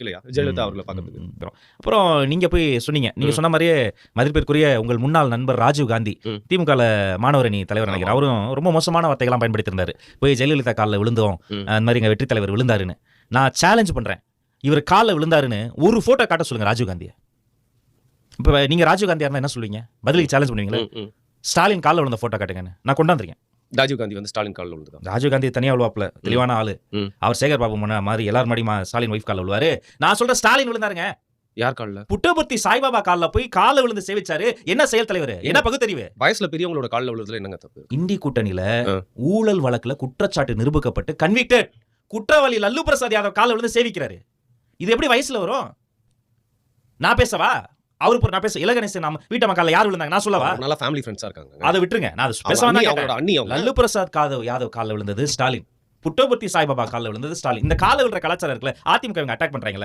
இல்லையா ஜெயலலிதா அவர்களை பார்க்கறதுக்கு. அப்புறம் நீங்க போய் சொன்னீங்க, நீங்க சொன்ன மாதிரியே மதிப்பிற்குரிய உங்கள் முன்னாள் நண்பர் ராஜீவ் காந்தி திமுக மாணவரணி தலைவர் நினைக்கிறேன், அவரும் ரொம்ப மோசமான வார்த்தைகள்லாம் பயன்படுத்தி இருந்தாரு. போய் ஜெயலலிதா காலில் விழுந்தோம், அந்த மாதிரி எங்க வெற்றி தலைவர் விழுந்தாருன்னு. நான் சேலஞ்ச் பண்றேன், இவர் காலில் விழுந்தாருன்னு ஒரு போட்டோ காட்ட சொல்லுங்க ராஜீவ் காந்தியை. இப்போ நீங்க ராஜீவ் காந்தியா இருந்தா என்ன சொல்லுவீங்க? பதிலுக்கு சேலஞ்ச் பண்ணுவீங்களா? ஸ்டாலின் காலில் விழுந்த போட்டோ காட்டுங்கன்னு நான் கொண்டாந்துருக்கேன். ராஜீவ் காந்தி வந்து ஸ்டாலின் காலில் விழுந்ததான். ராஜீவ் காந்தி தனியா விழுவாப்ல, தெளிவான ஆளு. அவர் சேகர் பாபு மாதிரி எல்லாரும் மாடி ஸ்டாலின் ஒய்ஃப் காலில் விழுவாரு. நான் சொல்ற ஸ்டாலின் விழுந்தாருங்க. யார் காலில்? புட்டபர்த்தி சாய்பாபா காலில் போய் காலில் விழுந்து சேவிச்சாரு. என்ன செயல் தலைவர், என்ன பகுத்தறிவு? வயசுல பெரியவங்களோட காலில் விழுதுல என்னங்க தப்பு? இந்தி கூட்டணியில ஊழல் வழக்குல குற்றச்சாட்டு நிரூபிக்கப்பட்டு கன்விக்டட் குற்றவாளி லல்லு பிரசாத் யாதவ் காலில் விழுந்து சேவிக்கிறாரு. இது எப்படி வயசுல வரும்? நான் பேசவா? அவரு நான் பேச இலகணேசன் நம்ம வீட்டு மக்கள் யார் விழுந்தாங்க நான் சொல்லவா? நல்ல ஃபேமிலி ஃப்ரெண்ட்ஸா இருக்காங்க. அதை விட்டுருங்க, நான் பேச. லல்லு பிரசாத் யாதவ் காலில் விழுந்தது ஸ்டாலின், புட்டபர்த்தி சாய்பாபா காலில் விழுந்தது ஸ்டாலின். இந்த காலில் விழுற கலாச்சாரம் இருக்குல்ல, அதிமுக அட்டாக் பண்றாங்கல்ல,